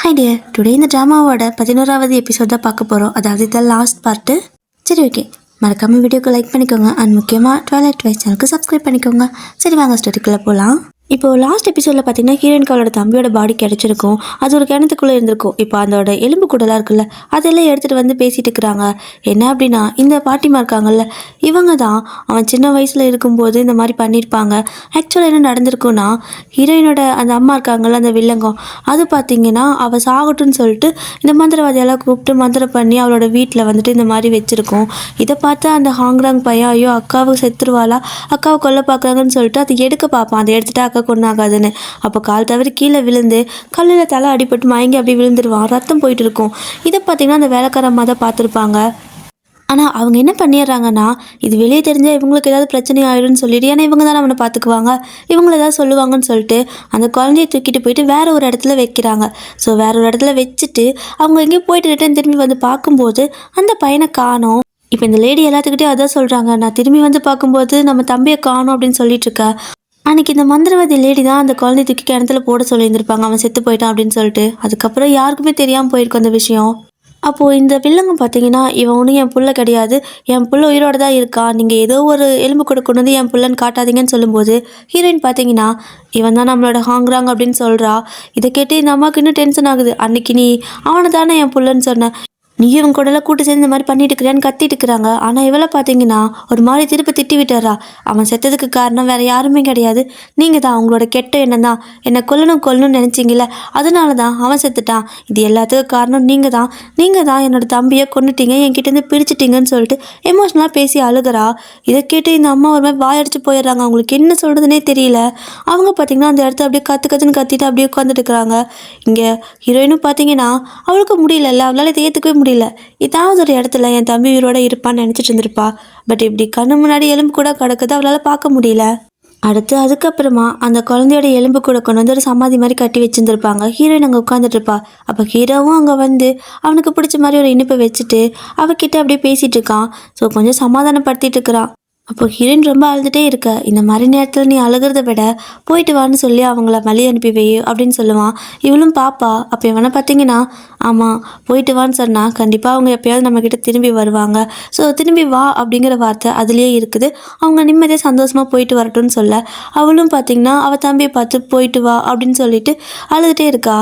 Hi dear, today இந்த ட்ராமாவோட 11வது episode தான் பார்க்க போகிறோம். அதாவது இதான் லாஸ்ட் பார்ட்டு. சரி, ஓகே, மறக்காமல் வீடியோக்கு லைக் பண்ணிக்கோங்க. அண்ட் முக்கியமாக ட்வைலைட் வைஸ் சேனலுக்கு சப்ஸ்கிரைப் பண்ணிக்கோங்க. சரி, வாங்க ஸ்டோரிக்குள்ளே போகலாம். இப்போது லாஸ்ட் எபிசோடில் பார்த்தீங்கன்னா ஹீரோயினுக்கு அவளோட தம்பியோட பாடி கிடச்சிருக்கும். அது ஒரு கிணத்துக்குள்ளே இருந்திருக்கும். இப்போ அதோட எலும்பு கூடலாம் இருக்குல்ல, அதெல்லாம் எடுத்துகிட்டு வந்து பேசிகிட்டு இருக்கிறாங்க. என்ன அப்படின்னா, இந்த பாட்டிமா இருக்காங்கல்ல, இவங்க தான் அவன் சின்ன வயசில் இருக்கும்போது இந்த மாதிரி பண்ணியிருப்பாங்க. ஆக்சுவலாக என்ன நடந்திருக்குன்னா, ஹீரோயினோட அந்த அம்மா இருக்காங்கல்ல, அந்த வில்லங்கம், அது பார்த்தீங்கன்னா அவள் சாகட்டும்னு சொல்லிட்டு இந்த மந்திரவாதியெல்லாம் கூப்பிட்டு மந்திரம் பண்ணி அவளோட வீட்டில் வந்துட்டு இந்த மாதிரி வச்சுருக்கோம். இதை பார்த்து அந்த ஹாங்ராங் பையன், ஐயோ அக்காவை செத்துருவாளா, அக்காவை கொல்ல பார்க்குறாங்கன்னு சொல்லிட்டு அதை எடுக்க பார்ப்பான். அதை எடுத்துகிட்டு அக்கா கொண்டாகாதுன்னு. அப்போ கால் தவறி கீழே விழுந்து கல்லில் தலை அடிபட்டு மயங்கி அப்படி விழுந்துருவான். ரத்தம் போயிட்டு இருக்கும். இதை பார்த்தீங்கன்னா அந்த வேலைக்காரம்மா தான் பார்த்துருப்பாங்க. ஆனால் அவங்க என்ன பண்ணிடுறாங்கன்னா, இது வெளியே தெரிஞ்சால் இவங்களுக்கு ஏதாவது பிரச்சனை ஆயிடும்னு சொல்லிட்டு, ஏன்னா இவங்க தானே அவனை பார்த்துக்குவாங்க, இவங்கள ஏதாவது சொல்லுவாங்கன்னு சொல்லிட்டு அந்த குழந்தைய தூக்கிட்டு போயிட்டு வேற ஒரு இடத்துல வைக்கிறாங்க. ஸோ வேற ஒரு இடத்துல வச்சுட்டு அவங்க எங்கேயும் போயிட்டு ரிட்டன் திரும்பி வந்து பார்க்கும்போது அந்த பையனை காணோம். இப்போ இந்த லேடி எல்லாத்துக்கிட்டே அதான் சொல்கிறாங்க, நான் திரும்பி வந்து பார்க்கும்போது நம்ம தம்பியை காணோம் அப்படின்னு சொல்லிட்டு இருக்கா. அன்றைக்கி இந்த மந்திரவாதி லேடி தான் அந்த குழந்தை தூக்கி கிணத்துல போட சொல்லியிருந்திருப்பாங்க, அவன் செத்து போயிட்டான் அப்படின்னு சொல்லிட்டு. அதுக்கப்புறம் யாருக்குமே தெரியாமல் போயிருக்கும் அந்த விஷயம். அப்போது இந்த வில்லங்க பார்த்தீங்கன்னா, இவன் ஒன்றும் என் புள்ள கிடையாது, என் புள்ள உயிரோடு தான் இருக்கான், நீங்கள் ஏதோ ஒரு எலும்பு கூட கொண்டு வந்து என் புள்ளன்னு காட்டாதீங்கன்னு சொல்லும்போது ஹீரோயின் பார்த்தீங்கன்னா, இவன் தான் நம்மளோட ஹாங்ராங் அப்படின்னு சொல்கிறா. இதை கேட்டு இந்த அம்மாவுக்கு இன்னும் டென்ஷன் ஆகுது. அன்றைக்கி நீ அவனை தானே என் புள்ளன்னு சொன்ன, நீ இவங்க கூடலாம் கூட்டு சேர்ந்து இந்த மாதிரி பண்ணிட்டு இருக்கிறான்னு கத்திட்டு இருக்கிறாங்க. ஆனால் இவளை பார்த்தீங்கன்னா ஒரு மாதிரி திருப்பி திட்டி விட்டுறா. அவன் செத்ததுக்கு காரணம் வேறு யாருமே கிடையாது, நீங்கள் தான், அவங்களோட கெட்ட எண்ணம் தான், என்னை கொல்லணும்னு நினச்சிங்கள, அதனால தான் அவன் செத்துட்டான். இது எல்லாத்துக்கும் காரணம் நீங்கள் தான் என்னோட தம்பியை கொண்டுட்டீங்க, என்கிட்டேருந்து பிரிச்சுட்டீங்கன்னு சொல்லிட்டு எமோஷ்னலாக பேசி அழுகிறா. இதை கேட்டு இந்த அம்மா ஒரு மாதிரி வாயடிச்சு போயிடுறாங்க. அவங்களுக்கு என்ன சொல்கிறதுனே தெரியல. அவங்க பார்த்தீங்கன்னா அந்த இடத்த அப்படியே கற்றுன்னு கத்திட்டு அப்படியே உட்காந்துட்டு இருக்கிறாங்க. இங்கே ஹீரோயினும் பார்த்தீங்கன்னா அவளுக்கு முடியல, அவளால் இதை ஏற்றுக்கவே முடியல. ஏதாவது ஒரு இடத்துல என் தம்பி உயிரோட இருப்பான்னு நினச்சிட்டு இருந்திருப்பா. பட் இப்படி கண்ணு முன்னாடி எலும்பு கூட கிடக்குது, அவளால் பார்க்க முடியல. அடுத்து அதுக்கப்புறமா அந்த குழந்தையோட எலும்பு கூட கொண்டு வந்து ஒரு சமாதி மாதிரி கட்டி வச்சுருந்துருப்பாங்க. ஹீரோயின் அங்கே உட்காந்துட்டு இருப்பா. அப்போ ஹீரோவும் அங்கே வந்து அவனுக்கு பிடிச்ச மாதிரி ஒரு இனிப்பை வச்சுட்டு அவகிட்ட அப்படியே பேசிகிட்டு இருக்கான். ஸோ கொஞ்சம் சமாதானப்படுத்திட்டு இருக்கிறான். அப்போ ஹீரோயின் ரொம்ப அழுதுகிட்டே இருக்க. இந்த மாதிரி நேரத்தில் நீ அழுகிறத விட போயிட்டு வான்னு சொல்லி அவங்கள வழி அனுப்பி வை அப்படின்னு சொல்லுவான். இவளும் பாப்பா. அப்போ இவனை பார்த்தீங்கன்னா, ஆமாம் போயிட்டு வான்னு சொன்னால் கண்டிப்பாக அவங்க எப்போயாவது நம்மக்கிட்ட திரும்பி வருவாங்க, ஸோ திரும்பி வா அப்படிங்கிற வார்த்தை அதுலேயே இருக்குது. அவங்க நிம்மதியாக சந்தோஷமாக போயிட்டு வரட்டும்னு சொல்ல, அவளும் பார்த்தீங்கன்னா அவள் தம்பியை பார்த்து போயிட்டு வா அப்படின்னு சொல்லிட்டு அழுதுகிட்டே இருக்கா.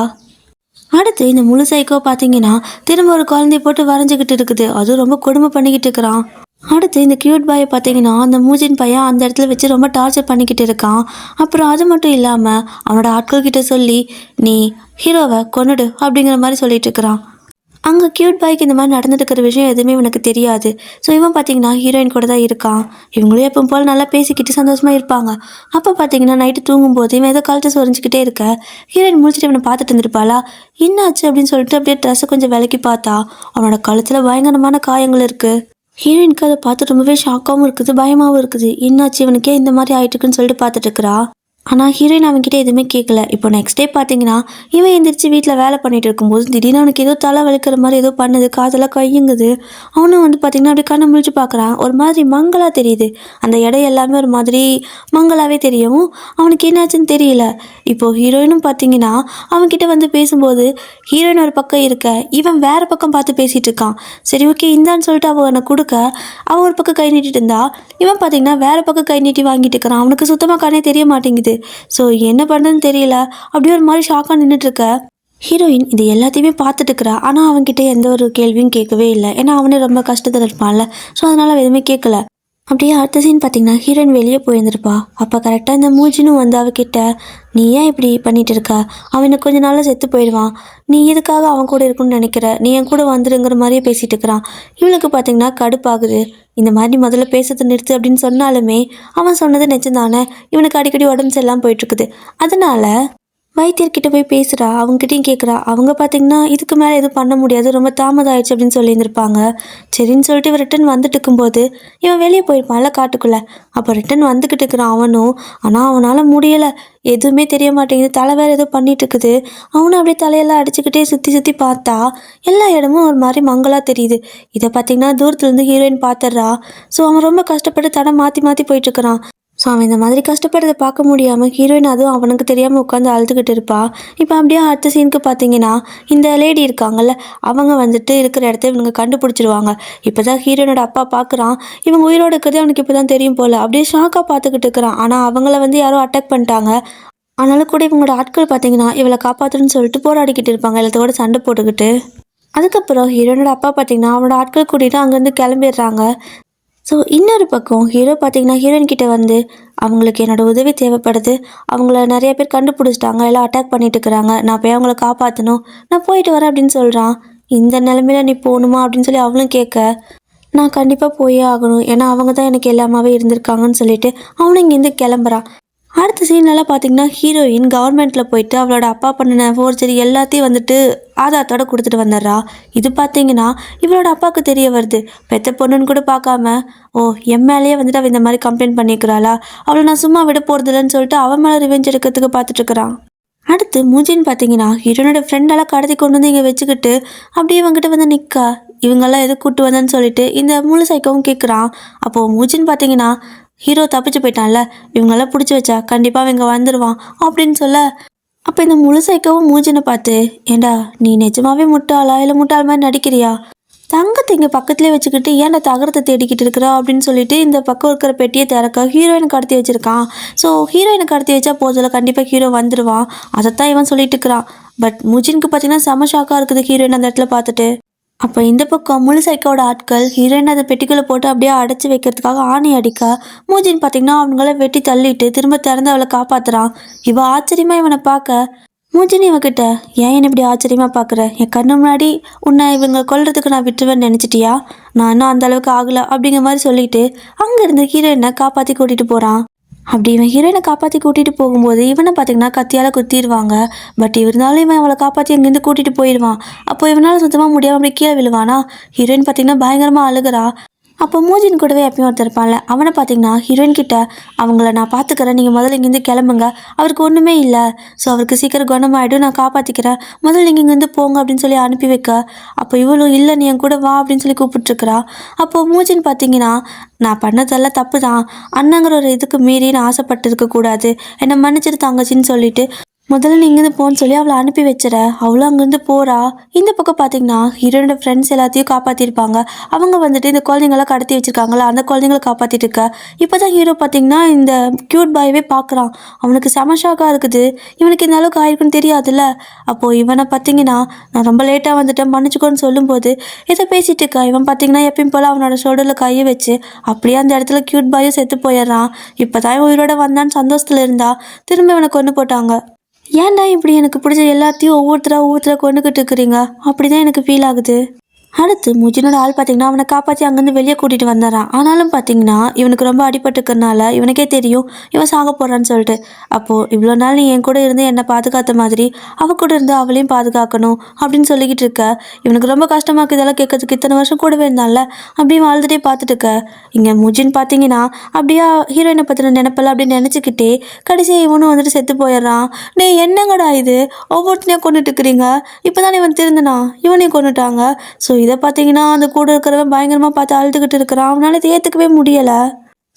அடுத்து இந்த முழு சைக்கோ பார்த்தீங்கன்னா திரும்ப ஒரு குழந்தைய போட்டு வரைஞ்சிக்கிட்டு இருக்குது. அதுவும் ரொம்ப கொடுமை பண்ணிக்கிட்டு இருக்கிறான். அடுத்து இந்த க்யூட் பாயை பார்த்தீங்கன்னா அந்த மூஜின் பையன் அந்த இடத்துல வச்சு ரொம்ப டார்ச்சர் பண்ணிக்கிட்டு இருக்கான். அப்புறம் அது மட்டும் இல்லாமல் அவனோட ஆட்கள்கிட்ட சொல்லி நீ ஹீரோவை கொன்னுடு அப்படிங்கிற மாதிரி சொல்லிட்டு இருக்கிறான். அங்கே க்யூட் பாய்க்கு இந்த மாதிரி நடந்துட்டு இருக்கிற விஷயம் எதுவுமே இவனுக்கு தெரியாது. ஸோ இவன் பார்த்தீங்கன்னா ஹீரோயின் கூட தான் இருக்கான். இவங்களும் எப்போ போல் நல்லா பேசிக்கிட்டு சந்தோஷமாக இருப்பாங்க. அப்போ பார்த்தீங்கன்னா நைட்டு தூங்கும்போது இவன் ஏதோ கழுத்து சொரிஞ்சிக்கிட்டே இருக்க. ஹீரோயின் முடிச்சுட்டு இவனை பார்த்துட்டு இருந்திருப்பாளா, என்னாச்சு அப்படின்னு சொல்லிட்டு அப்படியே ட்ரெஸ்ஸை கொஞ்சம் விலக்கி பார்த்தா அவனோட கழுத்தில் பயங்கரமான காயங்கள் இருக்குது. ஹீரோயினுக்கு அதை பார்த்து ரொம்பவே ஷாக்காகவும் இருக்குது, பயமாகவும் இருக்குது. என்னாச்சு இவனுக்கே இந்த மாதிரி ஆயிட்டுருக்குன்னு சொல்லிட்டு பார்த்துட்டு இருக்கிறா. ஆனால் ஹீரோயின் அவன்கிட்ட எதுவுமே கேட்கல. இப்போ நெக்ஸ்ட் டே பார்த்தீங்கன்னா இவன் எந்திரிச்சு வீட்டில் வேலை பண்ணிட்டு இருக்கும்போது திடீர்னு அவனுக்கு ஏதோ தலை வலிக்கிற மாதிரி ஏதோ பண்ணுது, காதெல்லாம் கையுங்குது. அவனும் வந்து பார்த்தீங்கன்னா அப்படி கண்ணை முழிச்சு பார்க்குறான். ஒரு மாதிரி மங்கலாக தெரியுது. அந்த இடம் எல்லாமே ஒரு மாதிரி மங்களாகவே தெரியவும் அவனுக்கு என்னாச்சுன்னு தெரியல. இப்போது ஹீரோயினும் பார்த்தீங்கன்னா அவன்கிட்ட வந்து பேசும்போது ஹீரோயின் ஒரு பக்கம் இருக்க, இவன் வேறு பக்கம் பார்த்து பேசிகிட்டு இருக்கான். சரி ஓகே இந்தான்னு சொல்லிட்டு அவனை கொடுக்க, அவன் ஒரு பக்கம் கை நீட்டிட்டு இருந்தா, இவன் பார்த்தீங்கன்னா வேறு பக்கம் கை நீட்டி வாங்கிட்டு இருக்கிறான். அவனுக்கு சுத்தமாக கண்ணே தெரிய மாட்டேங்குது. ஸோ என்ன பண்ணுறதுன்னு தெரியல. அப்படியே ஒரு மாதிரி ஷாக்காக நின்றுட்டுருக்க. ஹீரோயின் இது எல்லாத்தையுமே பார்த்துட்டு இருக்கிறா. ஆனால் அவன்கிட்ட எந்த ஒரு கேள்வியும் கேட்கவே இல்லை. ஏன்னா அவனே ரொம்ப கஷ்டத்தில் இருப்பான்ல. ஸோ அதனால் எதுவுமே கேட்கல. அப்படியே அடுத்த சீன் பார்த்தீங்கன்னா ஹீரோயின் வெளியே போயிருந்திருப்பா. அப்போ கரெக்டாக இந்த மூஜினும் வந்து அவகிட்ட நீ ஏன் இப்படி பண்ணிட்டு இருக்க, அவனுக்கு கொஞ்ச நாளில் செத்து போயிடுவான், நீ எதுக்காக அவன் கூட இருக்குன்னு நினைக்கிற, நீ என் கூட வந்துடுங்கிற மாதிரியே பேசிகிட்டு இருக்கிறான். இவளுக்கு பார்த்தீங்கன்னா கடுப்பாகுது. இந்த மாதிரி முதல்ல பேசுறது நிறுத்து அப்படின்னு சொன்னாலுமே அவன் சொன்னது நிஜம்தானே. இவனுக்கு அடிக்கடி உடம்பு சரியில்லாமல் போயிட்டுருக்குது. அதனால வைத்தியர்கிட்ட போய் பேசுகிறா. அவங்ககிட்டையும் கேட்குறா. அவங்க பார்த்தீங்கன்னா இதுக்கு மேலே எதுவும் பண்ண முடியாது, ரொம்ப தாமதம் ஆயிடுச்சு அப்படின்னு சொல்லியிருந்திருப்பாங்க. சரின்னு சொல்லிட்டு இவன் ரிட்டன் வந்துட்டு இருக்கும்போது இவன் வெளியே போயிருப்பான்ல காட்டுக்குள்ளே. அப்போ ரிட்டன் வந்துக்கிட்டு இருக்கிறான் அவனும். ஆனால் அவனால் முடியலை, எதுவுமே தெரிய மாட்டேங்குது, தலை வேறு ஏதோ பண்ணிட்டு இருக்குது. அவனும் அப்படியே தலையெல்லாம் அடிச்சுக்கிட்டே சுற்றி சுற்றி பார்த்தா எல்லா இடமும் ஒரு மாதிரி மங்கலாக தெரியுது. இதை பார்த்தீங்கன்னா தூரத்துலேருந்து ஹீரோயின் பார்த்துட்றா. ஸோ அவன் ரொம்ப கஷ்டப்பட்டு தடை மாற்றி மாற்றி போயிட்டுருக்கிறான். ஸோ அவன் இந்த மாதிரி கஷ்டப்படுறத பார்க்க முடியாமல் ஹீரோயின் அதுவும் அவனுக்கு தெரியாமல் உட்காந்து அழுதுகிட்டு இருப்பா. இப்போ அப்படியே அடுத்த சீனுக்கு பார்த்தீங்கன்னா இந்த லேடி இருக்காங்கல்ல, அவங்க வந்துட்டு இருக்கிற இடத்த இவங்க கண்டுபிடிச்சிருவாங்க. இப்போ தான் ஹீரோயினோட அப்பா பார்க்குறான். இவங்க உயிரோடு இருக்கிறதே அவனுக்கு இப்போ தான் தெரியும் போல். அப்படியே ஷாக்காக பார்த்துக்கிட்டு இருக்கிறான். ஆனால் அவங்கள வந்து யாரோ அட்டாக் பண்ணிட்டாங்க. ஆனாலும் கூட இவங்களோட ஆட்கள் பார்த்தீங்கன்னா இவளை காப்பாற்றணும்னு சொல்லிட்டு போராடிக்கிட்டு இருப்பாங்க, எல்லாத்தோட சண்டை போட்டுக்கிட்டு. அதுக்கப்புறம் ஹீரோனோட அப்பா பார்த்தீங்கன்னா அவனோட ஆட்கள் கூட்டிகிட்டு அங்கேருந்து கிளம்பிடுறாங்க. ஸோ இன்னொரு பக்கம் ஹீரோ பார்த்தீங்கன்னா ஹீரோயின் கிட்ட வந்து அவங்களுக்கு என்னோட உதவி தேவைப்படுது, அவங்கள நிறைய பேர் கண்டுபிடிச்சிட்டாங்க, எல்லாம் அட்டாக் பண்ணிட்டு இருக்கிறாங்க, நான் போய் அவங்கள காப்பாற்றணும், நான் போயிட்டு வரேன் அப்படின்னு சொல்கிறான். இந்த நிலமையில நீ போகணுமா அப்படின்னு சொல்லி அவளும் கேட்க, நான் கண்டிப்பாக போயே ஆகணும், ஏன்னா அவங்க தான் எனக்கு எல்லாமாவே இருந்திருக்காங்கன்னு சொல்லிட்டு அவனும் இங்கேருந்து கிளம்புறான். அடுத்த சீன்லாம் பார்த்தீங்கன்னா ஹீரோயின் கவர்மெண்ட்டில் போயிட்டு அவளோட அப்பா பண்ணின ஃபோர்ஜரி எல்லாத்தையும் வந்துட்டு ஆதாரத்தோட கொடுத்துட்டு வந்துடுறா. இது பார்த்தீங்கன்னா இவளோட அப்பாவுக்கு தெரிய வருது. பெத்த பொண்ணுன்னு கூட பார்க்காம, ஓ என் மேலேயே வந்துட்டு அவள் இந்த மாதிரி கம்ப்ளைண்ட் பண்ணிக்கிறாளா, அவளை நான் சும்மா விட போகிறதில்லன்னு சொல்லிட்டு அவன் மேலே ரிவெஞ்ச் எடுக்கிறதுக்கு பார்த்துட்ருக்குறான். அடுத்து மூஜின்னு பார்த்தீங்கன்னா ஹீரோனோட ஃப்ரெண்டெல்லாம் கடத்தி கொண்டு வந்து இங்கே வச்சுக்கிட்டு அப்படியே இவங்ககிட்ட வந்து நிற்கா. இவங்கெல்லாம் எது கூட்டு வந்தேன்னு சொல்லிட்டு இந்த முழு சைக்கவும் கேட்குறான். அப்போது மூஜின்னு பார்த்தீங்கன்னா ஹீரோ தப்பிச்சு போயிட்டான்ல, இவங்கெல்லாம் பிடிச்சி வச்சா கண்டிப்பாக இவங்க வந்துடுவான் அப்படின்னு சொல்ல, அப்போ இந்த முழு சைக்கவும் மூஜினை பார்த்து, ஏண்டா நீ நிஜமாவே முட்டாளா இல்லை முட்டாள் மாதிரி நடிக்கிறியா, தங்கத்தை இங்கே பக்கத்துலேயே வச்சுக்கிட்டு ஏன்டா தகரத்தை தேடிக்கிட்டு இருக்கிறா அப்படின்னு சொல்லிட்டு இந்த பக்கம் இருக்கிற பெட்டியை திறக்க ஹீரோயினை கடத்தி வச்சிருக்கான். ஸோ ஹீரோயினை கடத்தி வச்சா போதில் கண்டிப்பாக ஹீரோ வந்துடுவான், அதைத்தான் இவன் சொல்லிட்டு இருக்கிறான். பட் மூஜினுக்கு பார்த்தீங்கன்னா செம ஷாக்காக இருக்குது ஹீரோயின் அந்த இடத்துல பார்த்துட்டு. அப்போ இந்த பக்கம் முழு சைக்கோட ஆட்கள் ஹீரோயின் அதை பெட்டிக்குள்ளே போட்டு அப்படியே அடைச்சி வைக்கிறதுக்காக ஆணி அடிக்க, மூஜின்னு பார்த்தீங்கன்னா அவங்கள வெட்டி தள்ளிட்டு திரும்ப திறந்து அவளை காப்பாத்துறான். இவ ஆச்சரியமா இவனை பார்க்க, மூஜினி இவகிட்ட, ஏன் என்ன இப்படி ஆச்சரியமா பார்க்குற, என் கண்ணு முன்னாடி உன்னை இவங்க கொல்றதுக்கு நான் விட்டுருவேன்னு நினச்சிட்டியா, நான் இன்னும் அந்த அளவுக்கு ஆகலை அப்படிங்கிற மாதிரி சொல்லிட்டு அங்கேருந்து ஹீரோயினை காப்பாற்றி கூட்டிகிட்டு போகிறான். அப்படி இவன் ஹீரோயினை காப்பாற்றி கூட்டிகிட்டு போகும்போது இவனை பார்த்தீங்கன்னா கத்தியால் குத்திடுவாங்க. பட் இருந்தாலும் இவன் அவளை காப்பாற்றி அங்கேருந்து கூட்டிகிட்டு போயிடுவான். அப்போ இவனால் சுத்தமாக முடியாமல் அப்படி கீழே விழுவானா. ஹீரோயின் பார்த்தீங்கன்னா பயங்கரமாக அழுகிறா. அப்போ மூஜின் கூடவே எப்பயும் ஒருத்தர் இருப்பான்ல, அவனை பார்த்தீங்கன்னா ஹீரோயின் கிட்ட, அவங்கள நான் பார்த்துக்கிறேன், நீங்கள் முதல்ல இங்கேருந்து கிளம்புங்க, அவருக்கு ஒன்றுமே இல்லை, ஸோ அவருக்கு சீக்கிரம் குணமாயிடும், நான் காப்பாற்றிக்கிறேன், முதல்ல நீங்கள் இங்கேருந்து போங்க அப்படின்னு சொல்லி அனுப்பி வைக்க, அப்போ இவளும் இல்லை நீ என் கூட வா அப்படின்னு சொல்லி கூப்பிட்டுருக்குறா. அப்போது மூஜின் பார்த்தீங்கன்னா, நான் பண்ணதெல்லாம் தப்பு தான், அண்ணங்கிற ஒரு இதுக்கு மீறி நான் ஆசைப்பட்டு இருக்கக்கூடாது, என்னை மன்னிச்சிட்டு தங்கச்சின்னு சொல்லிட்டு முதல்ல நீ இங்கேருந்து போன்னு சொல்லி அவளை அனுப்பி வச்சுற. அவளும் அங்கேருந்து போகிறா. இந்த பக்கம் பார்த்தீங்கன்னா ஹீரோனோட ஃப்ரெண்ட்ஸ் எல்லாத்தையும் காப்பாற்றிருப்பாங்க. அவங்க வந்துட்டு இந்த குழந்தைங்களாம் கடத்தி வச்சுருக்காங்களா, அந்த குழந்தைங்கள காப்பாற்றிட்டு இருக்க. இப்போ தான் ஹீரோ பார்த்தீங்கன்னா இந்த க்யூட் பாயவே பார்க்குறான். அவனுக்கு செம ஷாக்காக இருக்குது. இவனுக்கு இந்த அளவுக்கு ஆயிருக்குன்னு தெரியாதுல்ல. அப்போது இவனை பார்த்தீங்கன்னா, நான் ரொம்ப லேட்டாக வந்துட்டேன் மன்னிச்சுக்கோன்னு சொல்லும்போது இதை பேசிகிட்டு இருக்கா. இவன் பார்த்தீங்கன்னா எப்பயும் போல் அவனோட ஷோல்டரில் கையை வச்சு அப்படியே அந்த இடத்துல க்யூட் பாயும் செத்து போயிடுறான். இப்போ தான் உயிரோட வந்தான்னு சந்தோஷத்தில் இருந்தா திரும்ப இவனை கொண்டு போட்டாங்க. ஏன்டா இப்படி எனக்கு பிடிச்ச எல்லாத்தையும் ஒவ்வொருத்தராக கொண்டுக்கிட்டு இருக்கிறீங்க, அப்படி தான் எனக்கு ஃபீல் ஆகுது. அடுத்து முஜினோட ஆள் பார்த்தீங்கன்னா அவனை காப்பாற்றி அங்கேருந்து வெளியே கூட்டிகிட்டு வந்துடுறான். ஆனாலும் பார்த்தீங்கன்னா இவனுக்கு ரொம்ப அடிபட்டுக்கிறனால இவனுக்கே தெரியும் இவன் சாக போகிறான்னு சொல்லிட்டு. அப்போது இவ்வளோ நாள் நீ என் கூட இருந்து என்னை பாதுகாத்த மாதிரி அவ கூட இருந்து அவளையும் பாதுகாக்கணும் அப்படின்னு சொல்லிக்கிட்டு இருக்க. இவனுக்கு ரொம்ப கஷ்டமாக இருக்குது இதெல்லாம் கேட்கறதுக்கு. இத்தனை வருஷம் கூடவே இருந்தால அப்படியே வாழ்ந்துட்டே பார்த்துட்டு இருக்க. இங்கே முஜின் பார்த்தீங்கன்னா அப்படியே ஹீரோயினை பற்றின நினைப்பெல்லாம் அப்படின்னு நினச்சிக்கிட்டே கடைசியாக இவனும் வந்துட்டு செத்து போயிடுறான். டே என்னங்கடா இது, ஒவ்வொருத்தனையும் கொண்டுட்டு இருக்கிறீங்க, இப்போ தான் இவன் திருந்தினா இவனையும் கொண்டுட்டாங்க. ஸோ இதை பார்த்தீங்கன்னா அந்த கூட இருக்கிறவன் பயங்கரமாக பார்த்து அழுதுகிட்டு இருக்கிறான். அவனால் இதை ஏற்றுக்கவே முடியலை.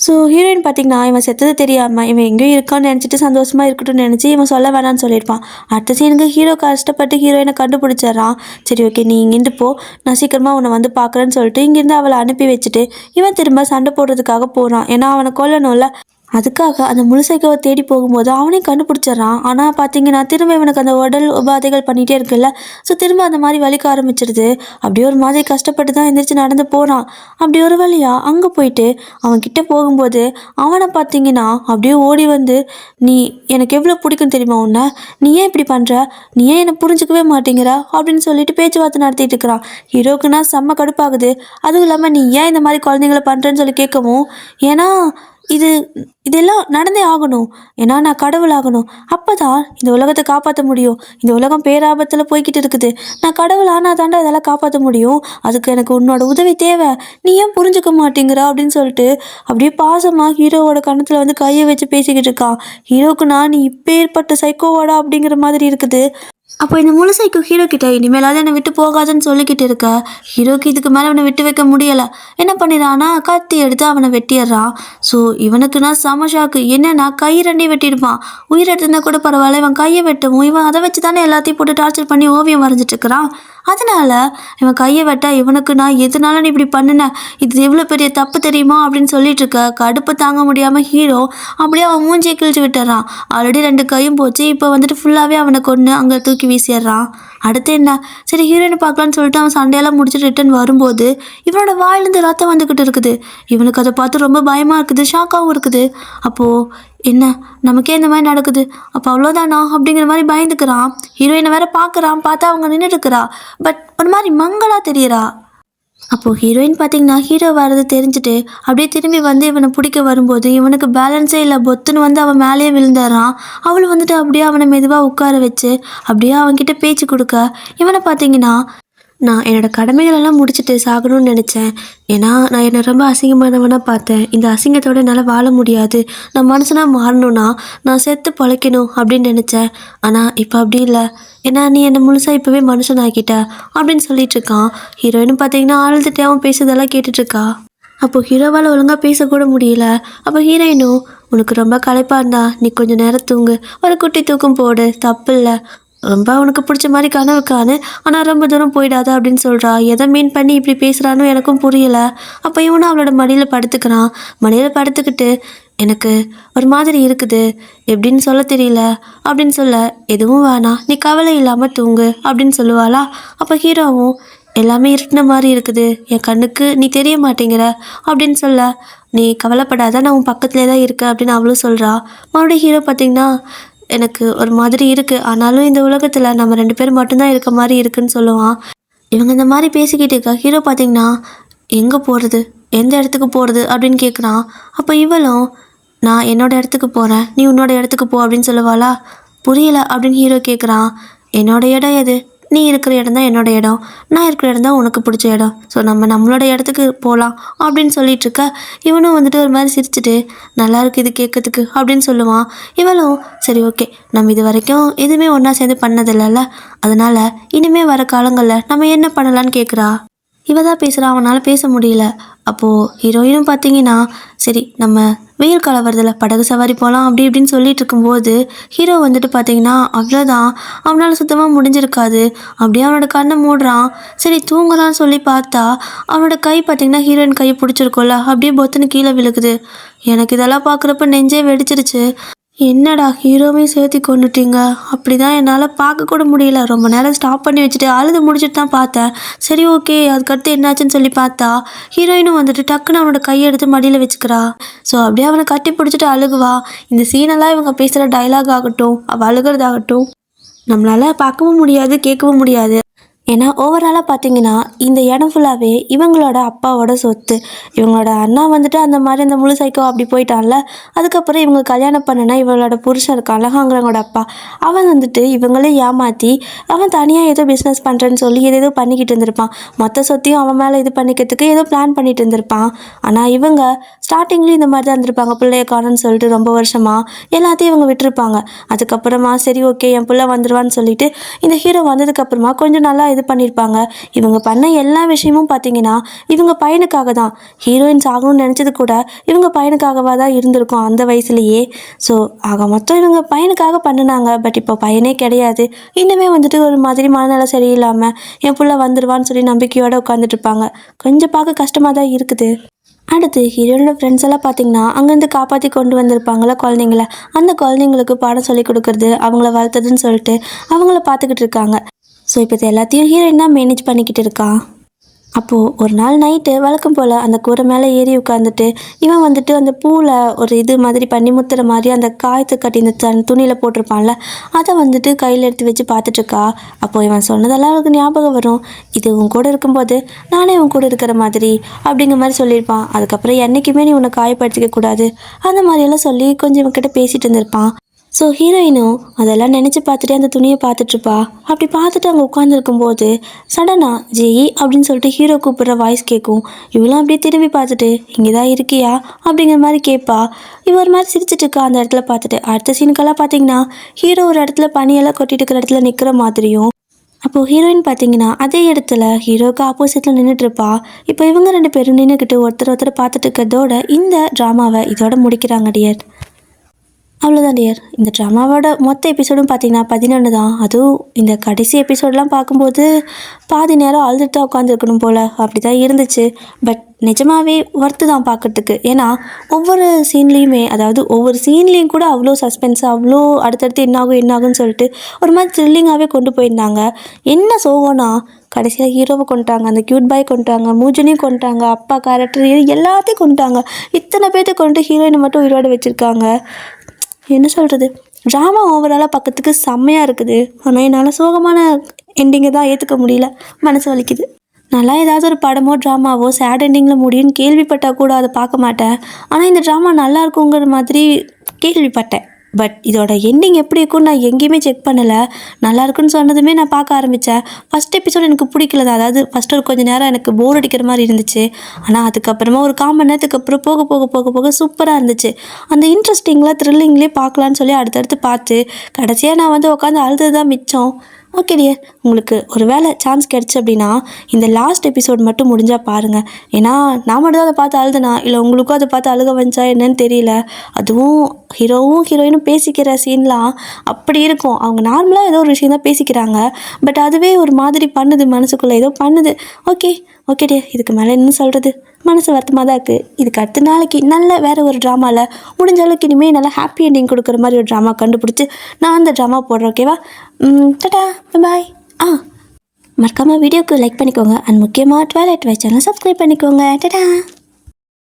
ஸோ ஹீரோயின் பார்த்தீங்கன்னா இவன் செத்தது தெரியாமல் இவன் எங்கேயும் இருக்கான்னு நினச்சிட்டு சந்தோஷமாக இருக்கட்டும்னு நினச்சி இவன் சொல்ல வேணான்னு சொல்லியிருப்பான். அடுத்த சீனுக்கு ஹீரோ கஷ்டப்பட்டு ஹீரோயினை கண்டுபிடிச்சிட்றான். சரி ஓகே நீ இங்கேருந்து போ, நான் சீக்கிரமாக உன்னை வந்து பார்க்குறேன்னு சொல்லிட்டு இங்கேருந்து அவளை அனுப்பி வச்சுட்டு இவன் திரும்ப சண்டை போடுறதுக்காக போகிறான். ஏன்னா அவனை கொல்லணும்ல. அதுக்காக அந்த முழுசைக்காவை தேடி போகும்போது அவனையும் கண்டுபிடிச்சிட்றான். ஆனால் பார்த்தீங்கன்னா திரும்ப இவனுக்கு அந்த உடல் உபாதைகள் பண்ணிகிட்டே இருக்குல்ல. ஸோ திரும்ப அந்த மாதிரி வலிக்க ஆரம்பிச்சிடுது. அப்படியே ஒரு மாதிரி கஷ்டப்பட்டு தான் எந்திரிச்சு நடந்து போகிறான். அப்படி ஒரு வழியாக அங்கே போயிட்டு அவன்கிட்ட போகும்போது அவனை பார்த்தீங்கன்னா அப்படியே ஓடி வந்து, நீ எனக்கு எவ்வளோ பிடிக்கும் தெரியுமா உன்னை, நீ ஏன் இப்படி பண்ணுற, நீ ஏன் என்னை புரிஞ்சிக்கவே மாட்டேங்கிற அப்படின்னு சொல்லிட்டு பேச்சுவார்த்தை நடத்திட்டு இருக்கிறான். ஹீரோக்குன்னா செம்ம கடுப்பாகுது. அதுவும் இல்லாமல் நீ ஏன் இந்த மாதிரி குழந்தைங்கள பண்ணுறேன்னு சொல்லி கேட்கவும், ஏன்னா இதெல்லாம் நடந்தே ஆகணும், ஏன்னா நான் கடவுள் ஆகணும், அப்போ தான் இந்த உலகத்தை காப்பாற்ற முடியும், இந்த உலகம் பேராபத்தில் போய்கிட்டு இருக்குது, நான் கடவுள் ஆனால் தாண்டா இதெல்லாம் காப்பாற்ற முடியும், அதுக்கு எனக்கு உன்னோட உதவி தேவை, நீ ஏன் புரிஞ்சுக்க மாட்டேங்கிற அப்படின்னு சொல்லிட்டு அப்படியே பாசமாக ஹீரோவோட கணத்தில் வந்து கையை வச்சு பேசிக்கிட்டு இருக்கான். ஹீரோக்குன்னா நீ இப்போ ஏற்பட்ட சைக்கோவாடா அப்படிங்கிற மாதிரி இருக்குது. அப்போ இந்த முழு சைக்கோ ஹீரோ கிட்ட இனிமேலாவது என்னை விட்டு போகாதுன்னு சொல்லிக்கிட்டு இருக்க ஹீரோக்கு இதுக்கு மேலே அவனை விட்டு வைக்க முடியலை. என்ன பண்ணிடுறான்னா கத்தி எடுத்து அவனை வெட்டிடுறான். ஸோ இவனுக்குன்னா செம ஷாக்கு. என்னன்னா கை ரெண்டையும் வெட்டியிருப்பான். உயிர் எடுத்திருந்தா கூட பரவாயில்ல, இவன் கையை வெட்டவும் இவன் அதை வச்சு தானே எல்லாத்தையும் போட்டு டார்ச்சர் பண்ணி ஓவியம் வரைஞ்சிட்டு இருக்கிறான். அதனால இவன் கையை வெட்ட இவனுக்கு நான் எதனால நீ இப்படி பண்ணின, இது எவ்வளோ பெரிய தப்பு தெரியுமா அப்படின்னு சொல்லிட்டு இருக்க. கடுப்பு தாங்க முடியாமல் ஹீரோ அப்படியே அவன் மூஞ்சியை கிழிச்சு விட்டுறான். ஆல்ரெடி 2 கையும் போச்சு, இப்போ வந்துட்டு ஃபுல்லாகவே அவனை கொன்று அங்கே தூக்கி வீசிடுறான். அடுத்து என்ன, சரி ஹீரோயினை பார்க்கலான்னு சொல்லிட்டு அவன் சண்டையெல்லாம் முடிச்சுட்டு ரிட்டன் வரும்போது இவனோட வாயிலேருந்து ரத்தம் வந்துக்கிட்டு இருக்குது. இவனுக்கு அதை பார்த்து ரொம்ப பயமாக இருக்குது, ஷாக்காகவும் இருக்குது. அப்போது என்ன, நமக்கே இந்த மாதிரி நடக்குது, அப்போ அவ்வளோதானா அப்படிங்கிற மாதிரி பயந்துக்கிறான். ஹீரோயினை வேற பார்க்குறான். பார்த்தா அவங்க நின்றுட்டு இருக்கிறா, பட் ஒரு மாதிரி மங்களாக தெரியறா. அப்போது ஹீரோயின் பார்த்தீங்கன்னா ஹீரோ வர்றது தெரிஞ்சுட்டு அப்படியே திரும்பி வந்து இவனை பிடிக்க வரும்போது இவனுக்கு பேலன்ஸே இல்லை, பொத்துன்னு வந்து அவன் மேலேயே விழுந்துடுறான். அவள் வந்துட்டு அப்படியே அவனை மெதுவாக உட்கார வச்சு அப்படியே அவன்கிட்ட பேச்சு கொடுக்க இவனை பார்த்தீங்கன்னா நான் என்னோடய கடமைகளெல்லாம் முடிச்சுட்டு சாகணும்னு நினச்சேன். ஏன்னா நான் என்னை ரொம்ப அசிங்கமானவனாக பார்த்தேன். இந்த அசிங்கத்தோடு என்னால் வாழ முடியாது. நான் மனுஷனாக மாறணும்னா நான் செத்து பொழைக்கணும் அப்படின்னு நினச்சேன். ஆனால் இப்போ அப்படி இல்லை, ஏன்னா நீ என்னை முழுசாக இப்போவே மனுஷன் ஆக்கிட்ட அப்படின்னு சொல்லிட்டு இருக்கான். ஹீரோயினும் பார்த்தீங்கன்னா ஆழ்ந்துட்டே அவன் பேசுறதெல்லாம் கேட்டுட்ருக்கா. அப்போது ஹீரோவால் ஒழுங்காக பேசக்கூட முடியல. அப்போ ஹீரோயினும் உனக்கு ரொம்ப களைப்பாக இருந்தா நீ கொஞ்சம் நேரம் தூங்கு, ஒரு குட்டி தூக்கம் போடு, தப்பு இல்லை, ரொம்ப உனக்கு பிடிச்ச மாதிரி கனவு காணு, ஆனால் ரொம்ப தூரம் போயிடாத அப்படின்னு சொல்கிறா. எதை மீன் பண்ணி இப்படி பேசுகிறான்னு எனக்கும் புரியலை. அப்போ இவனும் அவளோட மடியில் படுத்துக்கிறான். மடியில் படுத்துக்கிட்டு எனக்கு ஒரு மாதிரி இருக்குது, எப்படின்னு சொல்ல தெரியல அப்படின்னு சொல்ல, எதுவும் வேணாம் நீ கவலை இல்லாமல் தூங்கு அப்படின்னு சொல்லுவாளா. அப்போ ஹீரோவும் எல்லாமே இருட்டின மாதிரி இருக்குது, என் கண்ணுக்கு நீ தெரிய மாட்டேங்கிற அப்படின்னு சொல்ல, நீ கவலைப்படாத நான் உன் பக்கத்துலேயே தான் இருக்க அப்படின்னு அவளும் சொல்கிறா. மறுபடியும் ஹீரோ பார்த்திங்கன்னா எனக்கு ஒரு மாதிரி இருக்குது, ஆனாலும் இந்த உலகத்தில் நம்ம 2 பேர் மட்டும்தான் இருக்க மாதிரி இருக்குன்னு சொல்லுவான். இவங்க இந்த மாதிரி பேசிக்கிட்டு இருக்க ஹீரோ பார்த்திங்கன்னா எங்கே போகிறது, எந்த இடத்துக்கு போகிறது அப்படின்னு கேட்குறான். அப்போ இவளும் நான் என்னோடய இடத்துக்கு போகிறேன், நீ உன்னோட இடத்துக்கு போ அப்படின்னு சொல்லுவாளா. புரியலை அப்படின்னு ஹீரோ கேட்குறான். என்னோட இடம் எது, நீ இருக்கிற இடம் தான் என்னோட இடம், நான் இருக்கிற இடம் தான் உனக்கு பிடிச்ச இடம், ஸோ நம்மளோட இடத்துக்கு போகலாம் அப்படின்னு சொல்லிட்டு இருக்க இவனும் வந்துட்டு ஒரு மாதிரி சிரிச்சுட்டு நல்லா இருக்கு இது கேட்கறதுக்கு அப்படின்னு சொல்லுவான். இவளும் சரி ஓகே, நம்ம இது வரைக்கும் எதுவுமே ஒன்றா சேர்ந்து பண்ணதில்லைல்ல, அதனால் இனிமேல் வர காலங்களில் நம்ம என்ன பண்ணலான்னு கேட்குறா. இவ தான் பேசுகிறா, அவனால் பேச முடியல. அப்போது ஹீரோயினும் பார்த்தீங்கன்னா சரி நம்ம வெயில் காலம் வருதில்ல, படகு சவாரி போகலாம் அப்படி இப்படின்னு சொல்லிட்டு இருக்கும்போது ஹீரோ வந்துட்டு பார்த்தீங்கன்னா அவ்வளோதான், அவனால் சுத்தமாக முடிஞ்சிருக்காது. அப்படியே அவனோட கண்ணை மூடுறான். சரி தூங்கலான்னு சொல்லி பார்த்தா அவனோட கை பார்த்தீங்கன்னா ஹீரோயின் கையை பிடிச்சிருக்கோல்ல, அப்படியே பொத்துன்னு கீழே விழுகுது. எனக்கு இதெல்லாம் பார்க்குறப்ப நெஞ்சே வெடிச்சிருச்சு. என்னடா ஹீரோவையும் சேர்த்து கொண்டுட்டீங்க, அப்படி தான் என்னால் பார்க்க கூட முடியல. ரொம்ப நேரம் ஸ்டாப் பண்ணி வச்சுட்டு அழுது முடிச்சுட்டு தான் பார்த்தேன். சரி ஓகே, அதுக்கடுத்து என்னாச்சுன்னு சொல்லி பார்த்தா ஹீரோயினும் வந்துட்டு டக்குன்னு அவனோட கையை எடுத்து மடியில் வச்சுக்கிறா. ஸோ அப்படியே அவனை கட்டி பிடிச்சிட்டு அழுகுவா. இந்த சீனெல்லாம் இவங்க பேசுகிற டைலாக் ஆகட்டும், அவள் அழுகிறதாகட்டும் நம்மளால் பார்க்கவும் முடியாது, கேட்கவும் முடியாது. ஏன்னா ஓவராலாக பார்த்தீங்கன்னா இந்த இடம் ஃபுல்லாகவே இவங்களோட அப்பாவோட சொத்து. இவங்களோட அண்ணா வந்துட்டு அந்த மாதிரி அந்த முழு சைக்கோ அப்படி போயிட்டான்ல, அதுக்கப்புறம் இவங்க கல்யாணம் பண்ணனா இவங்களோட புருஷன் இருக்கான்ல ஹாங்கிறவங்களோட அப்பா, அவன் வந்துட்டு இவங்களே ஏமாற்றி அவன் தனியாக ஏதோ பிஸ்னஸ் பண்ணுறேன்னு சொல்லி ஏதோ பண்ணிக்கிட்டு இருந்திருப்பான். மொத்த சொத்தையும் அவன் மேலே இது பண்ணிக்கிறதுக்கு ஏதோ பிளான் பண்ணிட்டு இருந்திருப்பான். ஆனால் இவங்க ஸ்டார்டிங்லேயும் இந்த மாதிரி தான் இருந்திருப்பாங்க, பிள்ளைய காணுன்னு சொல்லிட்டு ரொம்ப வருஷமாக எல்லாத்தையும் இவங்க விட்டுருப்பாங்க. அதுக்கப்புறமா சரி ஓகே என் பிள்ளை வந்துடுவான்னு சொல்லிட்டு இந்த ஹீரோ வந்ததுக்கப்புறமா கொஞ்சம் நல்லா இது பண்ணியிருப்பாங்க. இவங்க பண்ண எல்லா விஷயமும் பார்த்தீங்கன்னா இவங்க பையனுக்காக தான். ஹீரோயின்ஸ் ஆகணும்னு நினச்சது கூட இவங்க பையனுக்காகவா தான் இருந்திருக்கும் அந்த வயசுலேயே. ஸோ ஆக மொத்தம் இவங்க பையனுக்காக பண்ணினாங்க. பட் இப்போ பையனே கிடையாது. இன்னுமே வந்துட்டு ஒரு மாதிரி மனநல சரியில்லாமல் என் பிள்ளை வந்துடுவான்னு சொல்லி நம்பிக்கையோடு உட்காந்துட்டு இருப்பாங்க. கொஞ்சம் பார்க்க கஷ்டமாக தான் இருக்குது. அடுத்து ஹீரோயினோட ஃப்ரெண்ட்ஸ் எல்லாம் பார்த்தீங்கன்னா அங்கேருந்து காப்பாற்றி கொண்டு வந்திருப்பாங்களா குழந்தைங்கள, அந்த குழந்தைங்களுக்கு பாடம் சொல்லி கொடுக்குறது, அவங்கள வளர்த்ததுன்னு சொல்லிட்டு அவங்கள பார்த்துக்கிட்டு இருக்காங்க. ஸோ இப்போ இது எல்லாத்தையும் ஹீரோயின் தான் மேனேஜ் பண்ணிக்கிட்டு இருக்கான். அப்போது ஒரு நாள் நைட்டு வழக்கம் போல் அந்த கூரை மேலே ஏறி உட்காந்துட்டு இவன் வந்துட்டு அந்த பூவில் ஒரு இது மாதிரி பண்ணி முத்துற மாதிரி அந்த காய்த்து கட்டி இந்த துணியில் போட்டிருப்பான்ல, அதை வந்துட்டு கையில் எடுத்து வச்சு பார்த்துட்ருக்கா. அப்போது இவன் சொன்னதெல்லாம் அவளுக்கு ஞாபகம் வரும். இது உன் கூட இருக்கும்போது நானே உன் கூட இருக்கிற மாதிரி அப்படிங்கிற மாதிரி சொல்லியிருப்பான். அதுக்கப்புறம் என்றைக்குமே நீ உன்னை காயப்படுத்திக்க கூடாது அந்த மாதிரியெல்லாம் சொல்லி கொஞ்சம் இவன்கிட்ட பேசிகிட்டு இருந்திருப்பான். ஸோ ஹீரோயினும் அதெல்லாம் நினச்சி பார்த்துட்டு அந்த துணியை பார்த்துட்ருப்பா. அப்படி பார்த்துட்டு அங்கே உட்காந்துருக்கும்போது சடனாக ஜெயி அப்படின்னு சொல்லிட்டு ஹீரோ கூப்பிட்ற வாய்ஸ் கேட்கும். இவளும் அப்படியே திரும்பி பார்த்துட்டு இங்கே தான் இருக்கியா அப்படிங்கிற மாதிரி கேட்பா. இவ ஒரு மாதிரி சிரிச்சிட்டு இருக்கா அந்த இடத்துல பார்த்துட்டு. அடுத்த சீனுக்கெல்லாம் பார்த்தீங்கன்னா ஹீரோ ஒரு இடத்துல பனியெல்லாம் கொட்டிட்டு இருக்கிற இடத்துல நிற்கிற மாதிரியும், அப்போது ஹீரோயின் பார்த்தீங்கன்னா அதே இடத்துல ஹீரோவுக்கு ஆப்போசிட்டில் நின்றுட்டுருப்பா. இப்போ இவங்க 2 பேரும் நின்றுக்கிட்டு ஒருத்தர் பார்த்துட்டு இருக்கிறதோட இந்த ட்ராமாவை இதோட முடிக்கிறாங்க டியர். அவ்வளோதான் டியர். இந்த ட்ராமாவோட மொத்த எபிசோடும் பார்த்தீங்கன்னா 11 தான். அதுவும் இந்த கடைசி எபிசோடெலாம் பார்க்கும்போது பாதி நேரம் அழுதுட்டு தான் உட்காந்துருக்கணும் போல் அப்படி தான் இருந்துச்சு. பட் நிஜமாகவே ஒர்த்து தான் பார்க்குறதுக்கு. ஏன்னா ஒவ்வொரு சீன்லேயுமே, அதாவது ஒவ்வொரு சீன்லேயும் கூட அவ்வளோ சஸ்பென்ஸ், அவ்வளோ அடுத்தடுத்து என்னாகும்னு சொல்லிட்டு ஒரு மாதிரி த்ரில்லிங்காகவே கொண்டு போயிருந்தாங்க. என்ன சோகம்னா கடைசியில் ஹீரோவை கொண்டுட்டாங்க, அந்த க்யூட் பாய் கொண்டுட்டாங்க, மூஜனையும் கொண்டுட்டாங்க, அப்பா கேரக்டர் எல்லாத்தையும் கொண்டுட்டாங்க. இத்தனை பேர்த்த கொண்டு ஹீரோயினை மட்டும் உயிரோட வச்சுருக்காங்க. என்ன சொல்கிறது, ட்ராமா ஓவராலாக பார்க்கறதுக்கு செம்மையாக இருக்குது. ஆனால் என்னால் சோகமான எண்டிங்கை தான் ஏற்றுக்க முடியல, மனசு வலிக்குது. நல்லா ஏதாவது ஒரு படமோ ட்ராமாவோ சேட் எண்டிங்கில் முடியும்னு கேள்விப்பட்டால் கூட அதை பார்க்க மாட்டேன். ஆனால் இந்த ட்ராமா நல்லா இருக்குங்கிற மாதிரி கேள்விப்பட்டேன். பட் இதோட எண்டிங் எப்படி இருக்குன்னு நான் எங்கேயுமே செக் பண்ணலை. நல்லா இருக்குன்னு சொன்னதுமே நான் பார்க்க ஆரம்பித்தேன். ஃபஸ்ட் எபிசோட் எனக்கு பிடிக்கல தான், அதாவது ஃபஸ்ட்டு ஒரு கொஞ்சம் நேரம் எனக்கு போர் அடிக்கிற மாதிரி இருந்துச்சு. ஆனால் அதுக்கப்புறமா ஒரு 1/4 மணி நேரத்துக்கு அப்புறம் போக சூப்பராக இருந்துச்சு. அந்த இன்ட்ரெஸ்டிங்கில் த்ரில்லிங்லேயே பார்க்கலான்னு சொல்லி அடுத்தடுத்து பார்த்து கடைசியாக நான் உட்காந்து அழுது தான் மிச்சம். ஓகே டியர், உங்களுக்கு ஒரு வேளை சான்ஸ் கிடச்சி அப்படின்னா இந்த லாஸ்ட் எபிசோட் மட்டும் முடிஞ்சால் பாருங்கள். ஏன்னா நான் மட்டும் தான் அதை பார்த்து அழுதுனா இல்லை உங்களுக்கும் அதை பார்த்து அழுக வந்துச்சா என்னன்னு தெரியல. அதுவும் ஹீரோவும் ஹீரோயினும் பேசிக்கிற சீன்லாம் அப்படி இருக்கும். அவங்க நார்மலாக ஏதோ ஒரு விஷயம் தான் பேசிக்கிறாங்க. பட் அதுவே ஒரு மாதிரி பண்ணுது, மனசுக்குள்ளே ஏதோ பண்ணுது. ஓகே டியர், இதுக்கு மேலே என்ன சொல்கிறது, மனசு வருத்தமாக தான் இருக்குது. இதுக்கு அடுத்த நாளைக்கு நல்ல வேறு ஒரு ட்ராமாவில் முடிஞ்ச அளவுக்கு இனிமேல் நல்லா ஹாப்பி எண்டிங் கொடுக்குற மாதிரி ஒரு ட்ராமா கண்டுபிடிச்சி நான் அந்த ட்ராமா போடுறேன். ஓகேவா? டாடா, பாய். மறக்காமல் வீடியோக்கு லைக் பண்ணிக்கோங்க. அண்ட் முக்கியமாக ட்வைலைட் வாய்ஸ் சேனலை சப்ஸ்கிரைப் பண்ணிக்கோங்க. டாடா.